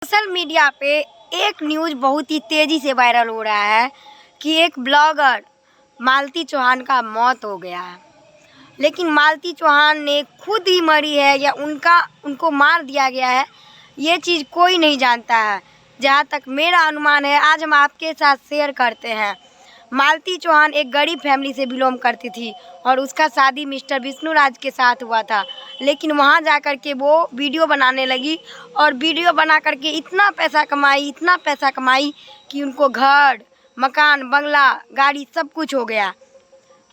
Social media पे एक news बहुत ही तेज़ी से वायरल हो रहा है कि एक ब्लॉगर मालती चौहान का मौत हो गया है। लेकिन मालती चौहान ने खुद ही मरी है या उनको मार दिया गया है, ये चीज़ कोई नहीं जानता है। जहाँ तक मेरा अनुमान है, आज हम आपके साथ शेयर करते हैं। मालती चौहान एक गरीब फैमिली से बिलोंग करती थी और उसका शादी मिस्टर विष्णुराज के साथ हुआ था। लेकिन वहाँ जाकर के वो वीडियो बनाने लगी और वीडियो बना करके इतना पैसा कमाई कि उनको घर, मकान, बंगला, गाड़ी सब कुछ हो गया।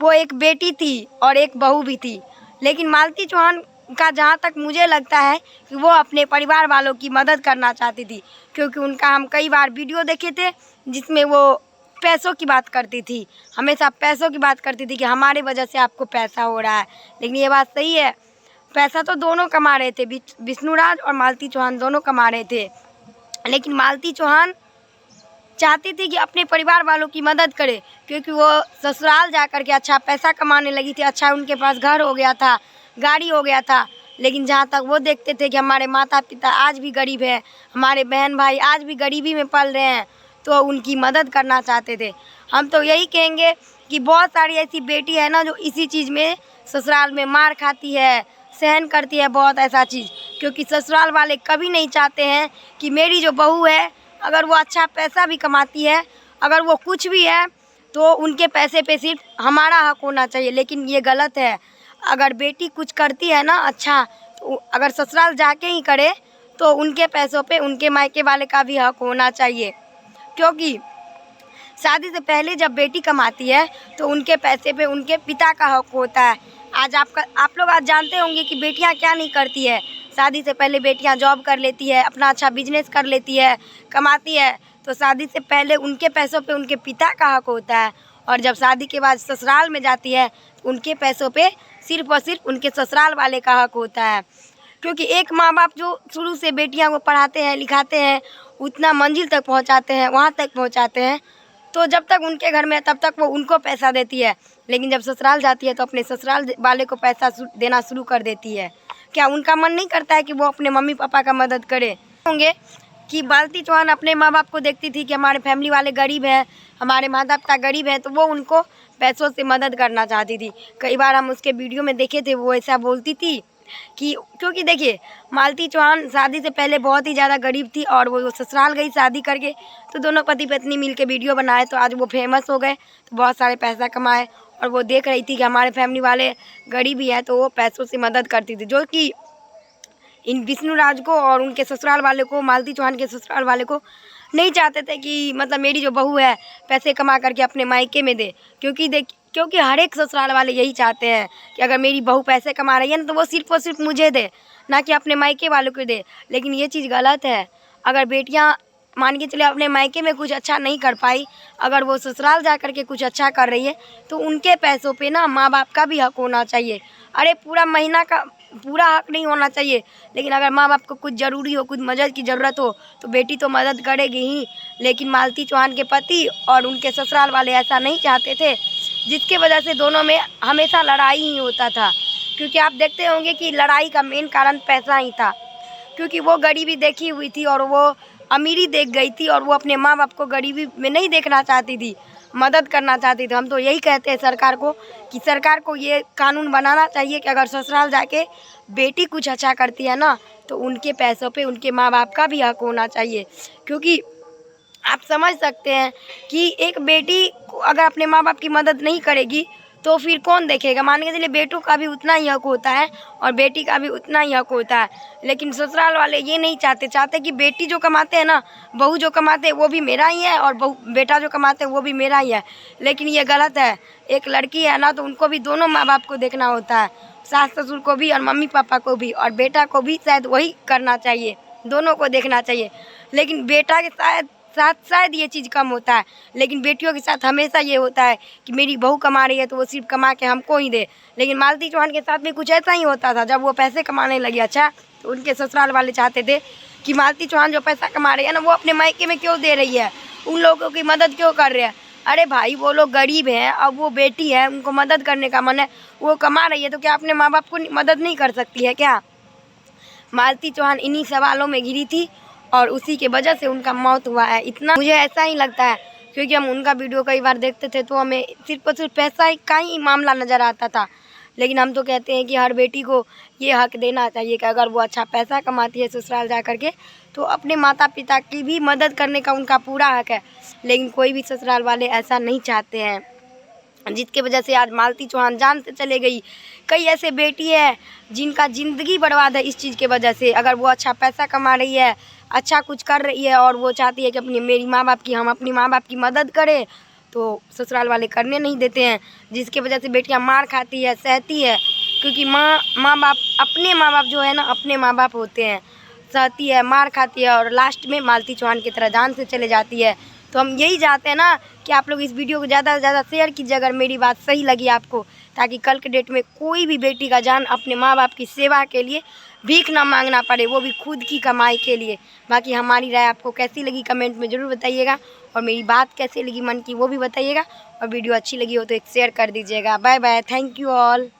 वो एक बेटी थी और एक बहू भी थी। लेकिन मालती चौहान का जहाँ तक मुझे लगता है कि वो अपने परिवार वालों की मदद करना चाहती थी, क्योंकि उनका हम कई बार वीडियो देखे थे जिसमें वो पैसों की बात करती थी, हमेशा पैसों की बात करती थी कि हमारे वजह से आपको पैसा हो रहा है। लेकिन ये बात सही है, पैसा तो दोनों कमा रहे थे, विष्णुराज और मालती चौहान दोनों कमा रहे थे। लेकिन मालती चौहान चाहती थी कि अपने परिवार वालों की मदद करे, क्योंकि वो ससुराल जा कर के अच्छा पैसा कमाने लगी थी, अच्छा उनके पास घर हो गया था, गाड़ी हो गया था। लेकिन जहाँ तक वो देखते थे कि हमारे माता पिता आज भी गरीब हैं, हमारे बहन भाई आज भी गरीबी में पल रहे हैं, तो उनकी मदद करना चाहते थे। हम तो यही कहेंगे कि बहुत सारी ऐसी बेटी है ना जो इसी चीज़ में ससुराल में मार खाती है, सहन करती है बहुत ऐसा चीज़, क्योंकि ससुराल वाले कभी नहीं चाहते हैं कि मेरी जो बहू है अगर वो अच्छा पैसा भी कमाती है, अगर वो कुछ भी है तो उनके पैसे पे सिर्फ हमारा हक होना चाहिए। लेकिन ये गलत है। अगर बेटी कुछ करती है ना अच्छा, तो अगर ससुराल जाके ही करे तो उनके पैसों पे उनके मायके वाले का भी हक होना चाहिए। क्योंकि शादी से पहले जब बेटी कमाती है तो उनके पैसे पे उनके पिता का हक होता है। आप लोग आज जानते होंगे कि बेटियां क्या नहीं करती है। शादी से पहले बेटियां जॉब कर लेती है, अपना अच्छा बिजनेस कर लेती है, कमाती है, तो शादी से पहले उनके पैसों पे उनके पिता का हक होता है। और जब शादी के बाद ससुराल में जाती है तो उनके पैसों पे सिर्फ और सिर्फ उनके ससुराल वाले का हक होता है। क्योंकि एक माँ बाप जो शुरू से बेटियां को पढ़ाते हैं, लिखाते हैं, उतना मंजिल तक पहुंचाते हैं, वहाँ तक पहुंचाते हैं, तो जब तक उनके घर में तब तक वो उनको पैसा देती है। लेकिन जब ससुराल जाती है तो अपने ससुराल वाले को पैसा देना शुरू कर देती है। क्या उनका मन नहीं करता है कि वो अपने मम्मी पापा का मदद करे? होंगे कि मालती चौहान अपने माँ बाप को देखती थी कि हमारे फैमिली वाले गरीब हैं, हमारे माता पिता गरीब हैं, तो वो उनको पैसों से मदद करना चाहती थी। कई बार हम उसके वीडियो में देखे थे, वो ऐसा बोलती थी कि क्योंकि देखिए मालती चौहान शादी से पहले बहुत ही ज़्यादा गरीब थी और वो ससुराल गई शादी करके, तो दोनों पति पत्नी मिल के वीडियो बनाए तो आज वो फेमस हो गए, तो बहुत सारे पैसा कमाए। और वो देख रही थी कि हमारे फैमिली वाले गरीब ही है, तो वो पैसों से मदद करती थी, जो कि इन विष्णुराज को और उनके ससुराल वाले को, मालती चौहान के ससुराल वाले को नहीं चाहते थे कि मतलब मेरी जो बहू है पैसे कमा करके अपने मायके में दे। क्योंकि हर एक ससुराल वाले यही चाहते हैं कि अगर मेरी बहू पैसे कमा रही है ना तो वो सिर्फ और सिर्फ मुझे दे, ना कि अपने मायके वालों को दे। लेकिन ये चीज़ गलत है। अगर बेटियां मान के चले अपने मायके में कुछ अच्छा नहीं कर पाई, अगर वो ससुराल जा कर के कुछ अच्छा कर रही है, तो उनके पैसों पे ना माँ बाप का भी हक होना चाहिए। अरे पूरा महीना का पूरा हक नहीं होना चाहिए, लेकिन अगर माँ बाप को कुछ ज़रूरी हो, कुछ मदद की ज़रूरत हो, तो बेटी तो मदद करेगी ही। लेकिन मालती चौहान के पति और उनके ससुराल वाले ऐसा नहीं चाहते थे, जिसके वजह से दोनों में हमेशा लड़ाई ही होता था। क्योंकि आप देखते होंगे कि लड़ाई का मेन कारण पैसा ही था, क्योंकि वो गरीबी देखी हुई थी और वो अमीरी देख गई थी, और वो अपने माँ बाप को गरीबी में नहीं देखना चाहती थी, मदद करना चाहती थी। हम तो यही कहते हैं सरकार को कि सरकार को ये कानून बनाना चाहिए कि अगर ससुराल जाके बेटी कुछ अच्छा करती है ना, तो उनके पैसों पे उनके माँ बाप का भी हक होना चाहिए। क्योंकि आप समझ सकते हैं कि एक बेटी अगर अपने माँ बाप की मदद नहीं करेगी तो फिर कौन देखेगा? मान के चलिए बेटों का भी उतना ही हक होता है और बेटी का भी उतना ही हक होता है। लेकिन ससुराल वाले ये नहीं चाहते कि बेटी जो कमाते हैं ना, बहू जो कमाते हैं वो भी मेरा ही है, और बेटा जो कमाते हैं वो भी मेरा ही है। लेकिन ये गलत है। एक लड़की है ना तो उनको भी दोनों माँ बाप को देखना होता है, सास ससुर को भी और मम्मी पापा को भी, और बेटा को भी शायद वही करना चाहिए, दोनों को देखना चाहिए। लेकिन बेटा के शायद ये चीज़ कम होता है, लेकिन बेटियों के साथ हमेशा ये होता है कि मेरी बहू कमा रही है तो वो सिर्फ कमा के हमको ही दे। लेकिन मालती चौहान के साथ भी कुछ ऐसा ही होता था। जब वो पैसे कमाने लगी अच्छा, तो उनके ससुराल वाले चाहते थे कि मालती चौहान जो पैसा कमा रही है ना, वो अपने मायके में क्यों दे रही है, उन लोगों की मदद क्यों कर रहे हैं? अरे भाई वो लोग गरीब हैं, अब वो बेटी है, उनको मदद करने का मन है, वो कमा रही है तो क्या अपने माँ बाप को मदद नहीं कर सकती है क्या? मालती चौहान इन्हीं सवालों में घिरी थी और उसी के वजह से उनका मौत हुआ है। इतना मुझे ऐसा ही लगता है, क्योंकि हम उनका वीडियो कई बार देखते थे तो हमें सिर्फ और सिर्फ पैसा का ही मामला नज़र आता था। लेकिन हम तो कहते हैं कि हर बेटी को ये हक देना चाहिए कि अगर वो अच्छा पैसा कमाती है ससुराल जा कर के तो अपने माता पिता की भी मदद करने का उनका पूरा हक है। लेकिन कोई भी ससुराल वाले ऐसा नहीं चाहते हैं, जिसके वजह से आज मालती चौहान जान से चले गई। कई ऐसे बेटी है जिनका ज़िंदगी बर्बाद है इस चीज़ के वजह से। अगर वो अच्छा पैसा कमा रही है, अच्छा कुछ कर रही है और वो चाहती है कि हम अपनी माँ बाप की मदद करें, तो ससुराल वाले करने नहीं देते हैं, जिसके वजह से बेटियां मार खाती है, सहती है। क्योंकि माँ बाप जो है ना अपने माँ बाप होते हैं, सहती है, मार खाती है और लास्ट में मालती चौहान की तरह जान से चले जाती है। तो हम यही चाहते हैं ना कि आप लोग इस वीडियो को ज़्यादा से ज़्यादा शेयर कीजिए अगर मेरी बात सही लगी आपको, ताकि कल के डेट में कोई भी बेटी का जान अपने माँ बाप की सेवा के लिए भीख ना मांगना पड़े, वो भी खुद की कमाई के लिए। बाकी हमारी राय आपको कैसी लगी कमेंट में ज़रूर बताइएगा, और मेरी बात कैसी लगी मन की वो भी बताइएगा, और वीडियो अच्छी लगी हो तो एक शेयर कर दीजिएगा। Bye bye, thank you all.